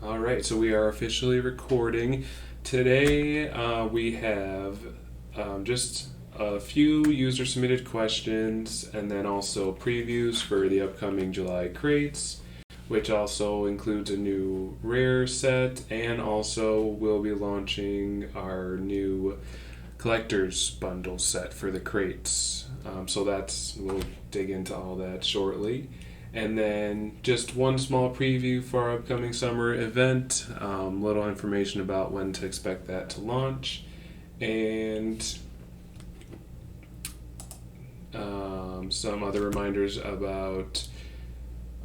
All right, so we are officially recording. Today we have just a few user submitted questions and then also previews for the upcoming July crates, which also includes a new rare set, and also we'll be launching our new collector's bundle set for the crates. We'll dig into all that shortly. And then just one small preview for our upcoming summer event, little information about when to expect that to launch, and some other reminders about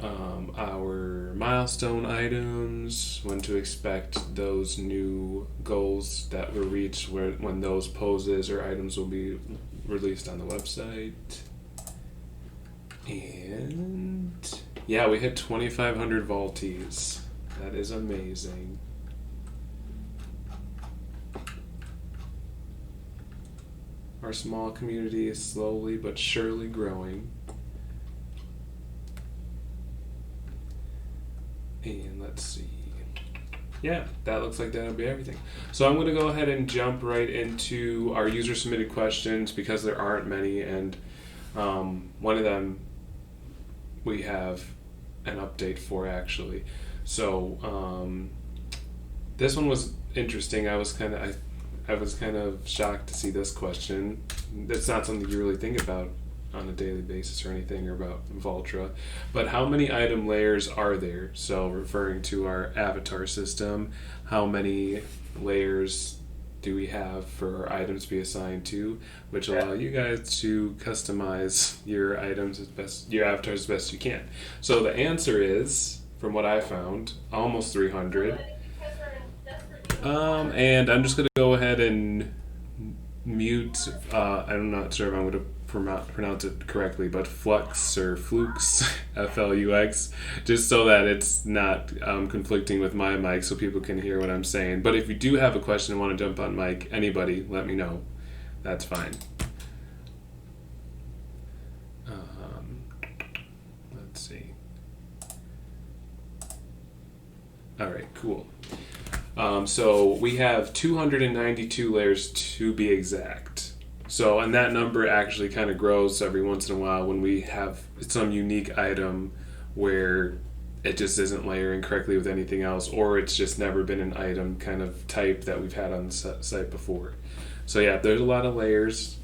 our milestone items, when to expect those new goals that were reached, when those poses or items will be released on the website. And yeah, we hit 2,500 Volties. That is amazing. Our small community is slowly but surely growing. And let's see. Yeah, that looks like that'll be everything. So I'm going to go ahead and jump right into our user submitted questions because there aren't many, and one of them we have an update for actually. So this one was interesting. I was kind of shocked to see this question. That's not something you really think about on a daily basis or anything, or about Voltra. But how many item layers are there? So referring to our avatar system, how many layers do we have for our items to be assigned to, which allow you guys to customize your items your avatars as best you can. So the answer is, from what I found, almost 300. And I'm just going to go ahead and mute. I'm not sure if I'm going to pronounce it correctly, but Flux or Flux, Flux, just so that it's not conflicting with my mic, so people can hear what I'm saying. But if you do have a question and want to jump on mic, anybody, let me know. That's fine. Let's see. All right, cool. So we have 292 layers to be exact. So, and that number actually kind of grows every once in a while when we have some unique item where it just isn't layering correctly with anything else, or it's just never been an item kind of type that we've had on the site before. So yeah, there's a lot of layers,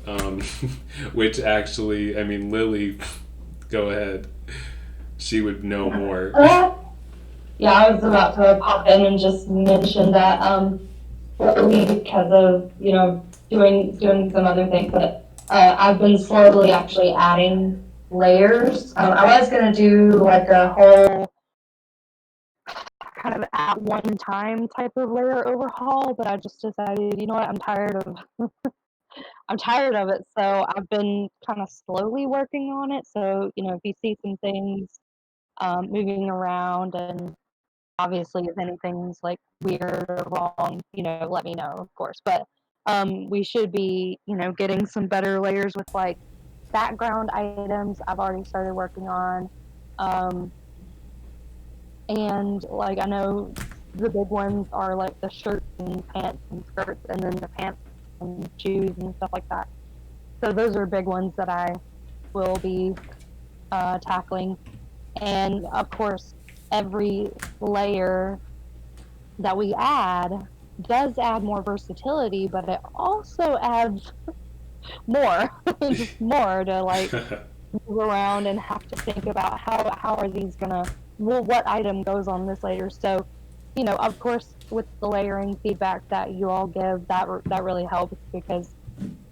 which actually, I mean, Lily, go ahead. She would know more. Yeah, I was about to pop in and just mention that lately, because of doing some other things, but I've been slowly actually adding layers. I was gonna do like a whole kind of at one time type of layer overhaul, but I just decided, you know what, I'm tired of it. So I've been kind of slowly working on it. So if you see some things moving around, and obviously if anything's like weird or wrong, let me know, of course. But we should be, getting some better layers with like background items I've already started working on. And like I know the big ones are like the shirts and pants and skirts, and then the pants and shoes and stuff like that. So those are big ones that I will be tackling. And of course, every layer that we add does add more versatility, but it also adds more, just more to like move around and have to think about how are these gonna, well, what item goes on this layer. So, of course, with the layering feedback that you all give, that really helps, because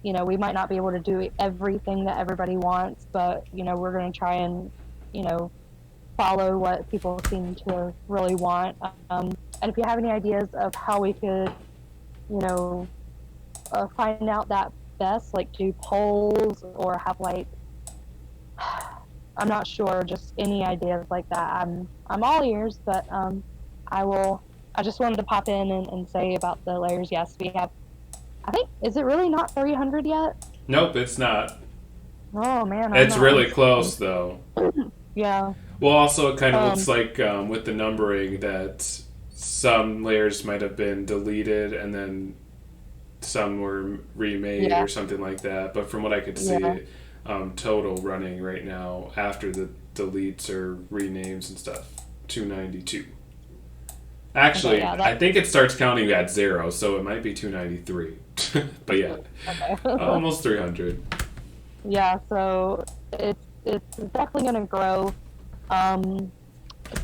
we might not be able to do everything that everybody wants, but we're going to try and follow what people seem to really want. And if you have any ideas of how we could, find out that best, like do polls or have like, I'm not sure, just any ideas like that. I'm all ears, but I just wanted to pop in and say about the layers. Yes, we have. I think, is it really not 300 yet? Nope, it's not. Oh man, It's really close though. Yeah. Well, also it kind of looks like with the numbering that some layers might have been deleted and then some were remade Yeah, or something like that. But from what I could yeah. see, total running right now after the deletes or renames and stuff, 292. Okay, Actually, yeah, I that. think it starts counting at 0, so it might be 293. But yeah, Okay. almost 300. Yeah, so it's definitely gonna grow. Um,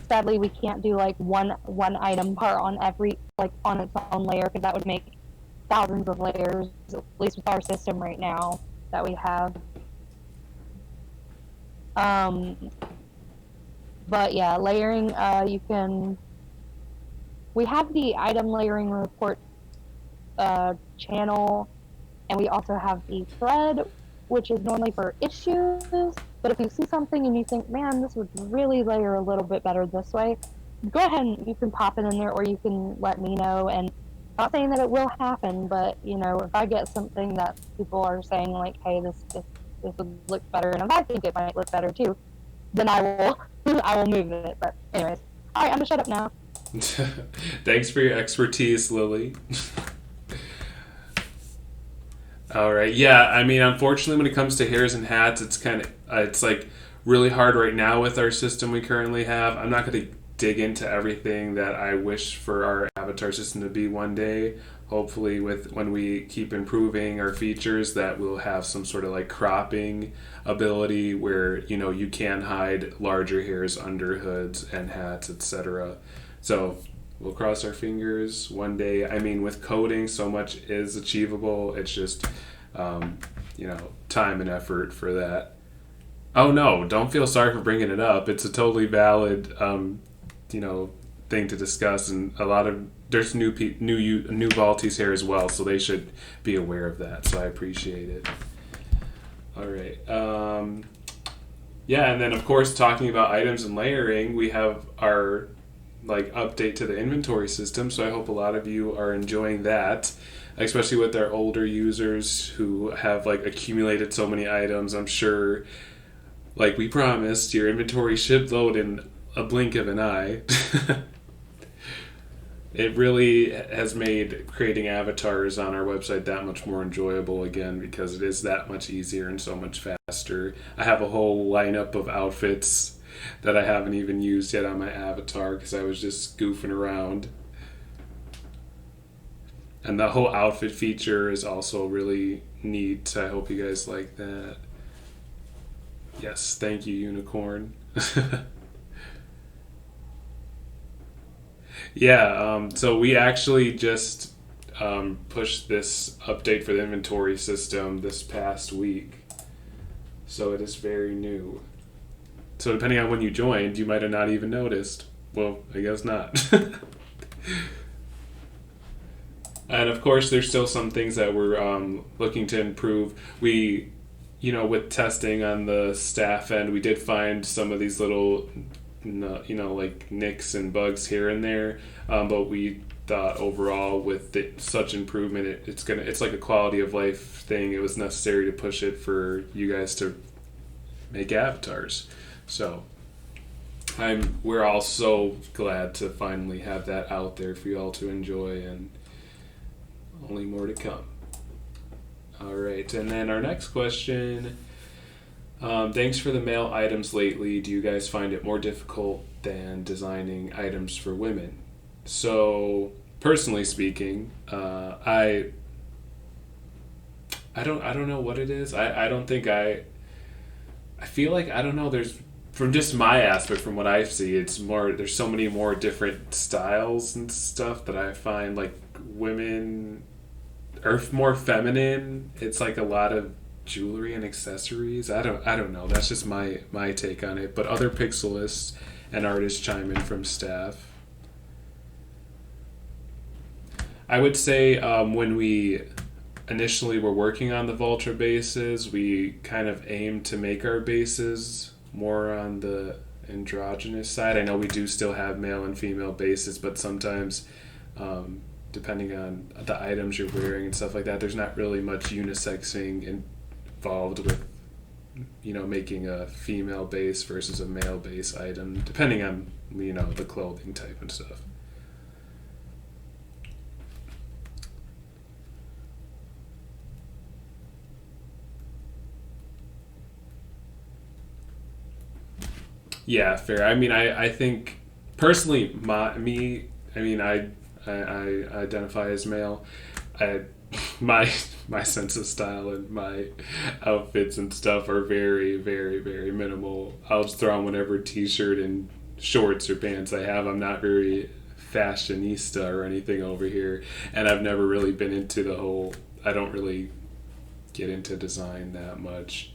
Sadly, we can't do like one item part on every like on its own layer because that would make thousands of layers, at least with our system right now that we have. Um, but yeah, layering. You can. We have the item layering report channel, and we also have the thread, which is normally for issues. But if you see something and you think, man, this would really layer a little bit better this way, go ahead and you can pop it in there, or you can let me know. And not saying that it will happen, but if I get something that people are saying like, hey, this would look better, and if I think it might look better too, then I will I will move it. But anyways, all right, I'm gonna shut up now. Thanks for your expertise, Lily. All right. Yeah, I mean, unfortunately, when it comes to hairs and hats, it's kind of it's like really hard right now with our system we currently have. I'm not going to dig into everything that I wish for our avatar system to be one day. Hopefully, with when we keep improving our features, that we'll have some sort of like cropping ability where you can hide larger hairs under hoods and hats, etc. So we'll cross our fingers one day. I mean, with coding, so much is achievable. It's just, um, time and effort for that. Oh no, don't feel sorry for bringing it up. It's a totally valid, you know, thing to discuss, and a lot of there's new Baltis here as well, so they should be aware of that. So I appreciate it. All right. Yeah, and then of course talking about items and layering, we have our like update to the inventory system. So I hope a lot of you are enjoying that, especially with our older users who have like accumulated so many items. I'm sure, like we promised, your inventory should load in a blink of an eye. It really has made creating avatars on our website that much more enjoyable again because it is that much easier and so much faster. I have a whole lineup of outfits that I haven't even used yet on my avatar because I was just goofing around. And the whole outfit feature is also really neat. I hope you guys like that. Yes, thank you, Unicorn. Yeah, so we actually just pushed this update for the inventory system this past week. So it is very new. So depending on when you joined, you might have not even noticed. Well, I guess not. And of course, there's still some things that we're looking to improve. With testing on the staff end, we did find some of these little, like nicks and bugs here and there. But we thought overall, with such improvement, it's like a quality of life thing. It was necessary to push it for you guys to make avatars. So we're all so glad to finally have that out there for you all to enjoy, and only more to come. All right, and then our next question. Thanks for the male items lately. Do you guys find it more difficult than designing items for women? So, personally speaking, I don't know what it is. I don't think I feel like I don't know. There's from just my aspect, from what I see, it's more. There's so many more different styles and stuff that I find like women are more feminine. It's like a lot of jewelry and accessories. I don't know. That's just my take on it. But other pixelists and artists chime in from staff. I would say when we initially were working on the Voltra bases, we kind of aimed to make our bases more on the androgynous side. I know we do still have male and female bases, but sometimes, depending on the items you're wearing and stuff like that, there's not really much unisexing involved with, making a female base versus a male base item, depending on, the clothing type and stuff. Yeah, fair. I mean, I think personally, I mean, I identify as male. I, my sense of style and my outfits and stuff are very, very, very minimal. I'll just throw on whatever t-shirt and shorts or pants I have. I'm not very fashionista or anything over here, and I've never really been into the whole. I don't really get into design that much,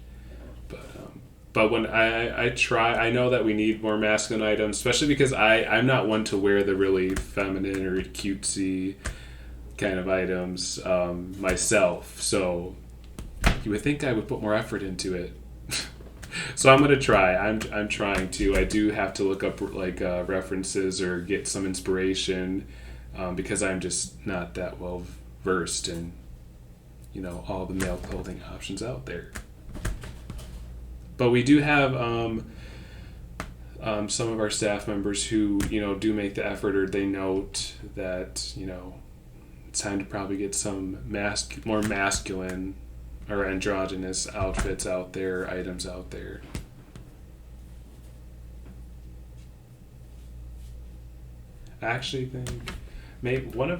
but when I try, I know that we need more masculine items, especially because I'm not one to wear the really feminine or cutesy kind of items myself. So you would think I would put more effort into it. So I'm gonna try. I'm trying to. I do have to look up like references or get some inspiration because I'm just not that well versed in all the male clothing options out there. But we do have some of our staff members who do make the effort, or they note that it's time to probably get some more masculine or androgynous outfits out there, items out there. I actually think maybe one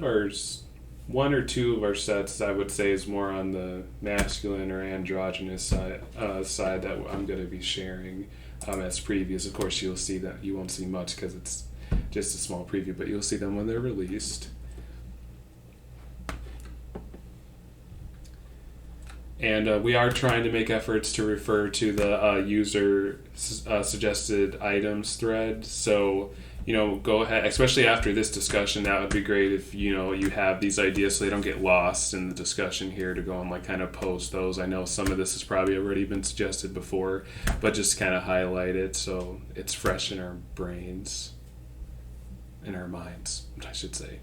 or two of our sets, I would say, is more on the masculine or androgynous side that I'm going to be sharing as previews. Of course, you'll see that you won't see much because it's just a small preview, but you'll see them when they're released. And we are trying to make efforts to refer to the user suggested items thread. So, go ahead, especially after this discussion, that would be great if, you have these ideas so they don't get lost in the discussion here, to go and kind of post those. I know some of this has probably already been suggested before, but just kind of highlight it so it's fresh in our brains, in our minds, I should say.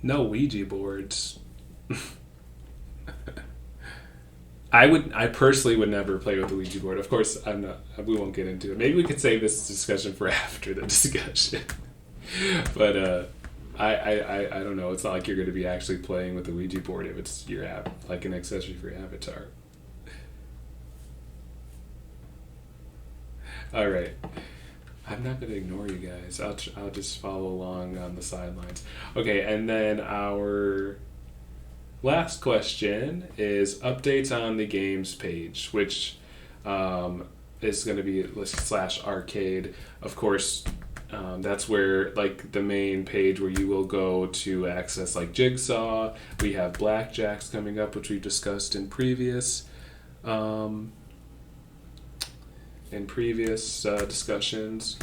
No Ouija boards. I personally would never play with the Ouija board. Of course, I'm not. We won't get into it. Maybe we could save this discussion for after the discussion. But I don't know. It's not like you're going to be actually playing with the Ouija board if it's your app, like an accessory for your avatar. All right. I'm not going to ignore you guys. I'll just follow along on the sidelines. Okay, and then our last question is updates on the games page, which is going to be /arcade. Of course, that's where the main page where you will go to access Jigsaw. We have Blackjacks coming up, which we discussed in previous discussions.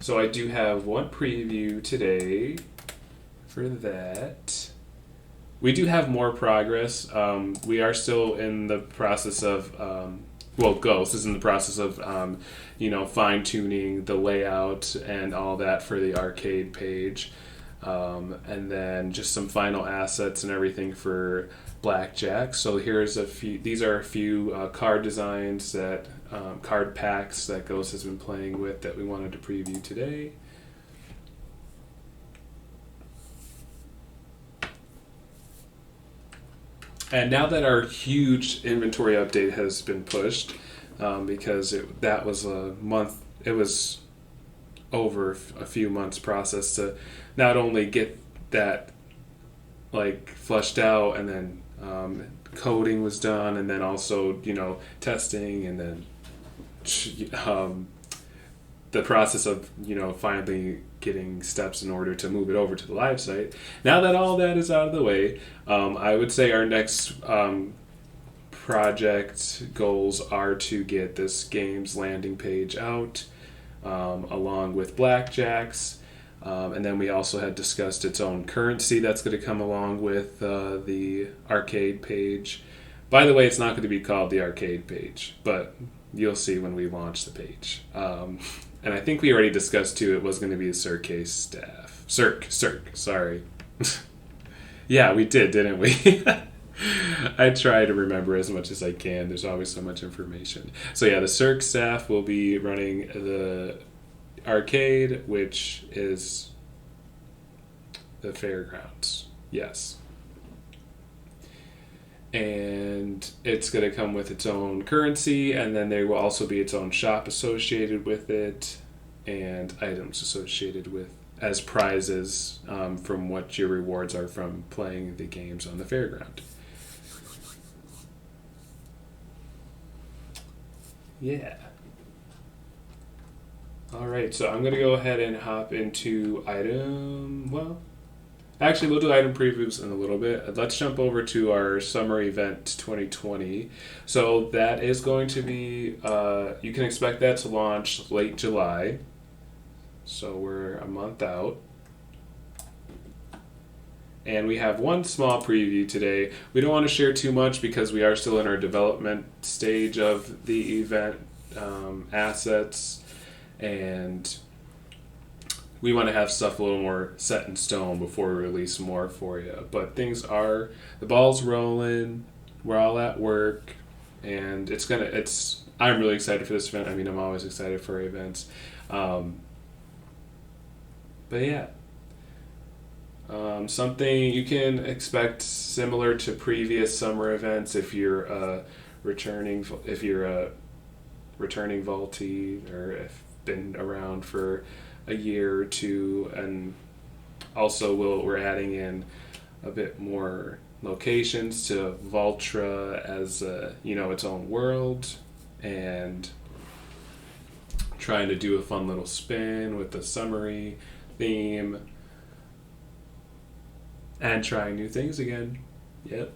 So I do have one preview today for that. We do have more progress. We are still in the process of, Ghost is in the process of, fine-tuning the layout and all that for the arcade page. And then just some final assets and everything for Blackjack. So these are a few card designs that card packs that Ghost has been playing with that we wanted to preview today. And now that our huge inventory update has been pushed, because that was a month, it was over a few months process to not only get that flushed out, and then coding was done, and then also testing, and then the process of finally getting steps in order to move it over to the live site. Now that all that is out of the way, I would say our next project goals are to get this game's landing page out, along with Blackjacks, and then we also had discussed its own currency that's going to come along with the arcade page. By the way, it's not going to be called the arcade page, but you'll see when we launch the page. And I think we already discussed too, it was going to be a Cirque staff. Cirque, sorry. Yeah, we did, didn't we? I try to remember as much as I can. There's always so much information. So yeah, the Cirque staff will be running the arcade, which is the fairgrounds. Yes. And it's going to come with its own currency, and then there will also be its own shop associated with it, and items associated with as prizes from what your rewards are from playing the games on the fairground. Yeah. All right, so I'm going to go ahead and hop into actually, we'll do item previews in a little bit. Let's jump over to our summer event 2020. So that is going to be, you can expect that to launch late July. So we're a month out. And we have one small preview today. We don't want to share too much because we are still in our development stage of the event assets. And we want to have stuff a little more set in stone before we release more for you. But the ball's rolling, we're all at work, and I'm really excited for this event. I mean, I'm always excited for events. But yeah. Something you can expect similar to previous summer events if you're a returning vaultee or have been around for a year or two, and also we're adding in a bit more locations to Voltra as its own world, and trying to do a fun little spin with the summery theme and trying new things again. Yep.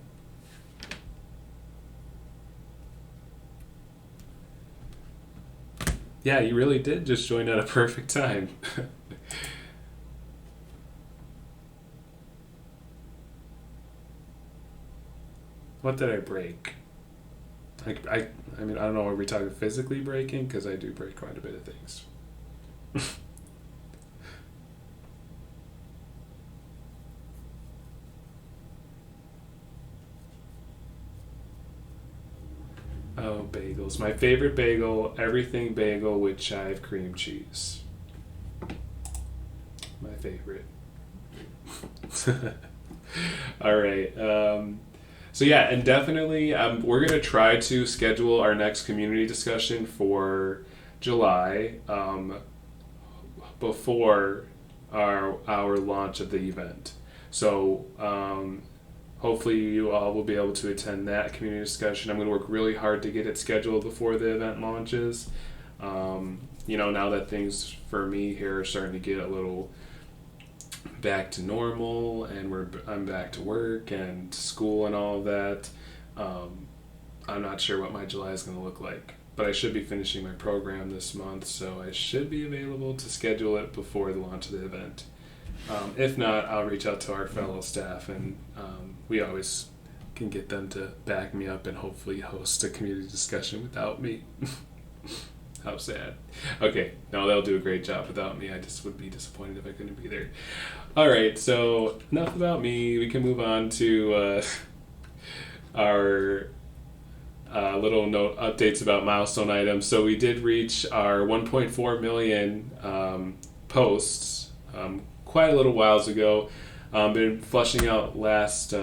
Yeah, you really did just join at a perfect time. What did I break? I mean, I don't know, are we talking physically breaking? Because I do break quite a bit of things. Oh, bagels. My favorite bagel, everything bagel with chive cream cheese. My favorite. All right. So yeah, and definitely we're going to try to schedule our next community discussion for July before our launch of the event. So hopefully you all will be able to attend that community discussion. I'm going to work really hard to get it scheduled before the event launches. Now that things for me here are starting to get a little back to normal, and I'm back to work and school and all of that. I'm not sure what my July is going to look like, but I should be finishing my program this month, so I should be available to schedule it before the launch of the event. If not, I'll reach out to our fellow staff, and we always can get them to back me up and hopefully host a community discussion without me. How sad. Okay, no, they'll do a great job without me. I just would be disappointed if I couldn't be there. All right, so enough about me. We can move on to our little note updates about milestone items. So we did reach our 1.4 million posts quite a little whiles ago. Been fleshing out last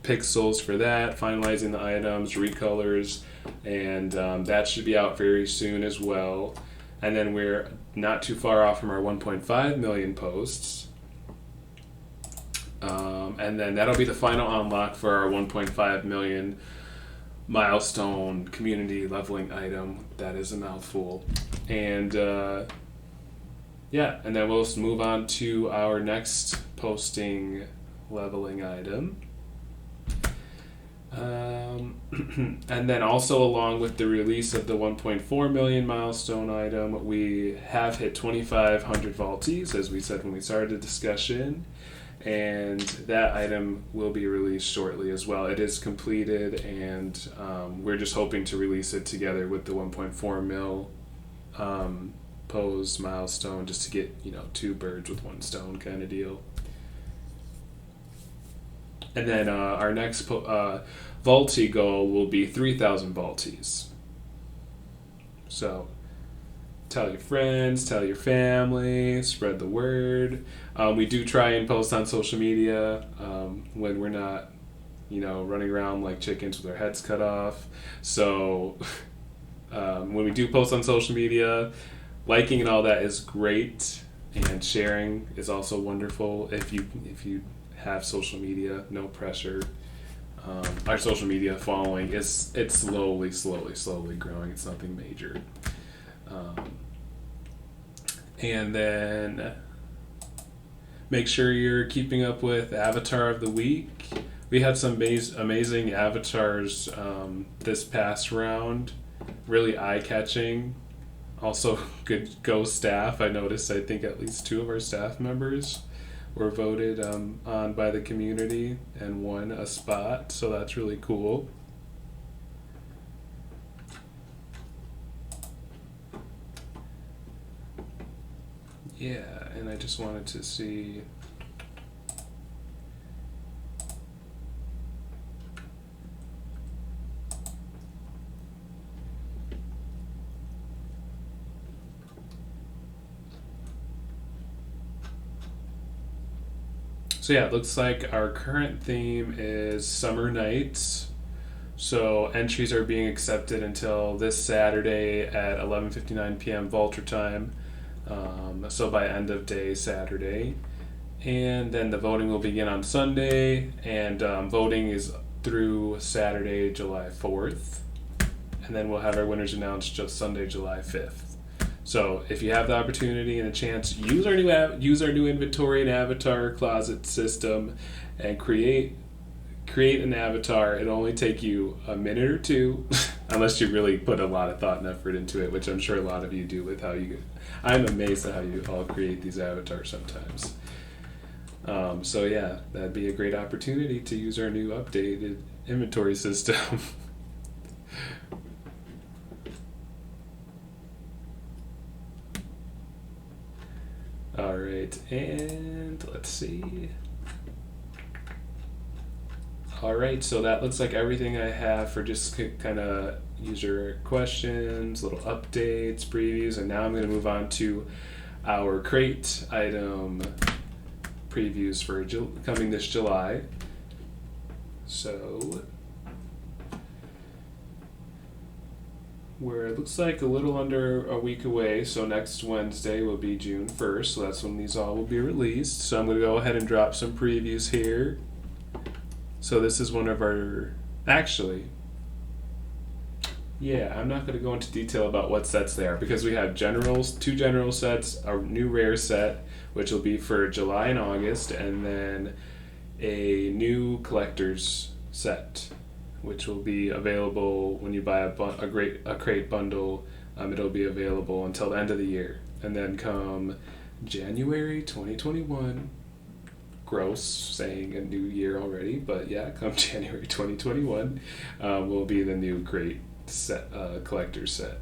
pixels for that, finalizing the items, recolors, and that should be out very soon as well. And then we're not too far off from our 1.5 million posts. And then that'll be the final unlock for our 1.5 million milestone community leveling item. That is a mouthful. And and then we'll move on to our next posting leveling item. And then also, along with the release of the 1.4 million milestone item, we have hit 2,500 vaultees, as we said when we started the discussion, and that item will be released shortly as well. It is completed, and we're just hoping to release it together with the 1.4 mil pose milestone, just to get two birds with one stone kind of deal. And then our next Volti goal will be 3,000 Voltis. So tell your friends, tell your family, spread the word. We do try and post on social media when we're not, running around like chickens with our heads cut off. So when we do post on social media, liking and all that is great, and sharing is also wonderful. If you have social media, no pressure. Our social media following it's slowly growing. It's nothing major. And then make sure you're keeping up with Avatar of the Week. We had some amazing avatars this past round. Really eye-catching. Also, good Go staff. I noticed, I think at least 2 of our staff members were voted on by the community and won a spot. So that's really cool. Yeah, and I just wanted to see. So yeah, it looks like our current theme is Summer Nights. So entries are being accepted until this Saturday at 11:59 p.m. Voltra time. So by end of day Saturday, and then the voting will begin on Sunday, and voting is through Saturday, July 4th, and then we'll have our winners announced just Sunday, July 5th. So if you have the opportunity and a chance, use our new inventory and avatar closet system, and create an avatar. It'll only take you a minute or two, unless you really put a lot of thought and effort into it, which I'm sure a lot of you do with how you. I'm amazed at how you all create these avatars sometimes. So yeah, that'd be a great opportunity to use our new updated inventory system. All right, and let's see. All right, so that looks like everything I have for just kind of user questions, little updates, previews, and now I'm going to move on to our crate item previews for coming this July. So it looks like a little under a week away, so next Wednesday will be June 1st, so that's when these all will be released. So I'm going to go ahead and drop some previews here. So this is one of our, actually, yeah, I'm not going to go into detail about what sets they are, because we have 2 general sets, a new rare set, which will be for July and August, and then a new collector's set, which will be available when you buy a crate bundle. It'll be available until the end of the year, and then come January 2021. Gross saying a new year already, but yeah, come January 2021 will be the new crate set, collector set.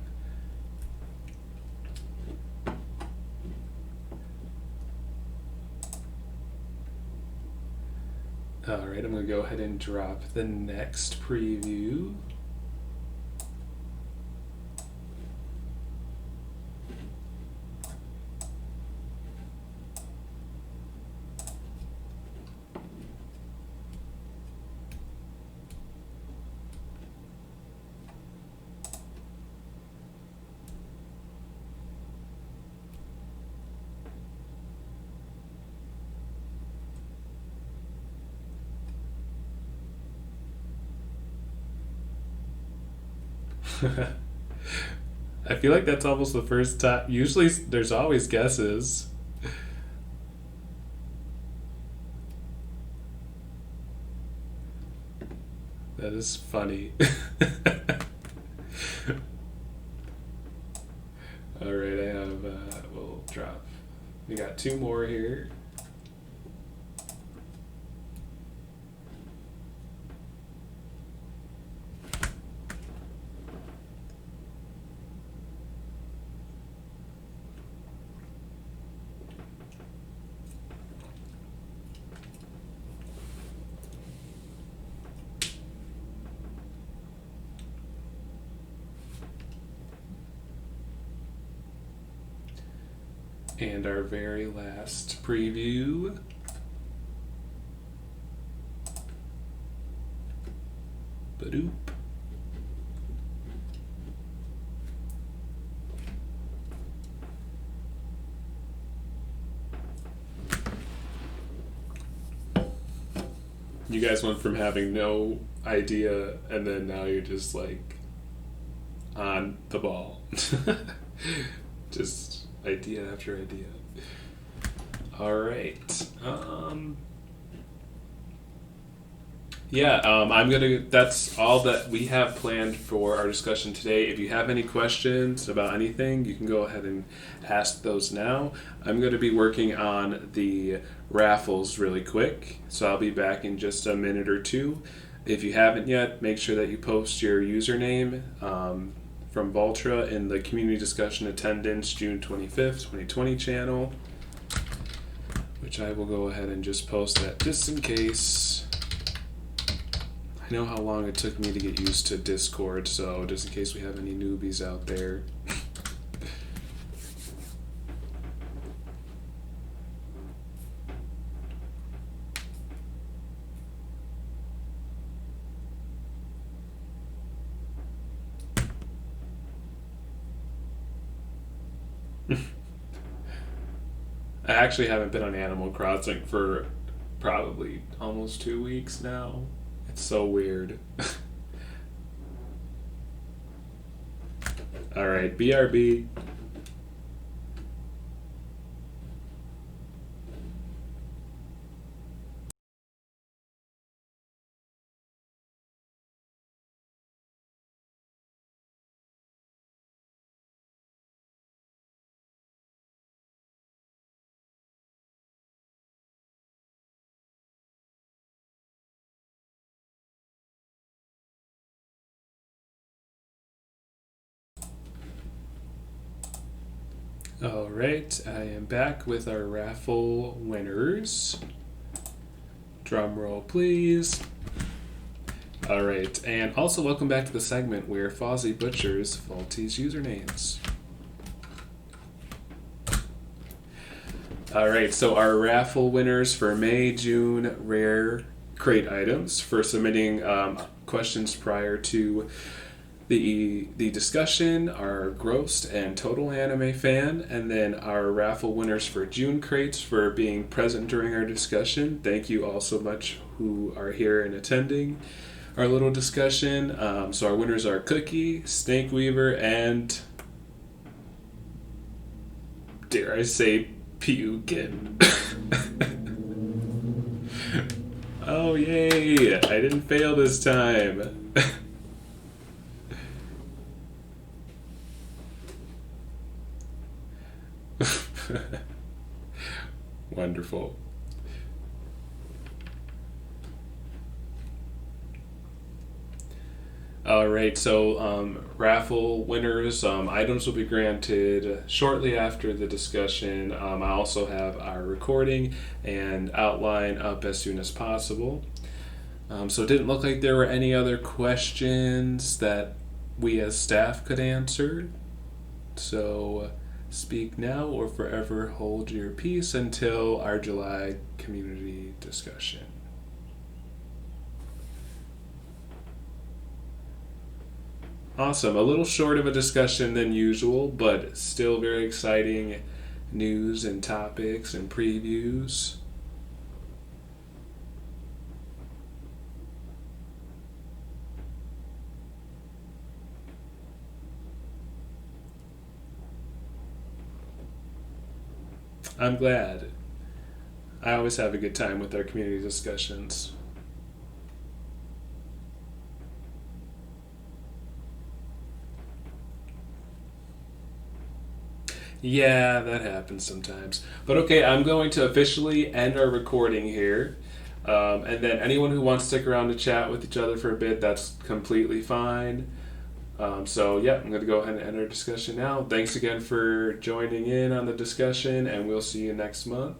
Alright, I'm going to go ahead and drop the next preview. I feel like that's almost the first time. Usually there's always guesses. That is funny. Alright, I have, we'll drop. We got 2 more here. And our very last preview. Badoop. You guys went from having no idea, and then now you're just like on the ball. Just idea after idea. All right. That's all that we have planned for our discussion today. If you have any questions about anything, you can go ahead and ask those now. I'm going to be working on the raffles really quick, so I'll be back in just a minute or two. If you haven't yet, make sure that you post your username from Voltra in the community discussion attendance June 25th, 2020 channel, which I will go ahead and just post that just in case. I know how long it took me to get used to Discord, so just in case we have any newbies out there. I actually haven't been on Animal Crossing for probably almost 2 weeks now. It's so weird. All right, BRB. All right, I am back with our raffle winners. Drum roll, please. All right, and also welcome back to the segment where Fozzie butchers Faulty's usernames. All right, so our raffle winners for May, June rare crate items for submitting questions prior to the discussion, our grossed and total anime fan, and then our raffle winners for June crates for being present during our discussion. Thank you all so much who are here and attending our little discussion. So our winners are Cookie, Snake Weaver, and dare I say Pukin. Oh yay! I didn't fail this time. Wonderful. All right, so raffle winners, items will be granted shortly after the discussion. I also have our recording and outline up as soon as possible. So it didn't look like there were any other questions that we as staff could answer. So speak now or forever hold your peace until our July community discussion. Awesome. A little short of a discussion than usual, but still very exciting news and topics and previews. I'm glad. I always have a good time with our community discussions. Yeah, that happens sometimes. But okay, I'm going to officially end our recording here. And then anyone who wants to stick around to chat with each other for a bit, that's completely fine. So yeah, I'm going to go ahead and end our discussion now. Thanks again for joining in on the discussion, and we'll see you next month.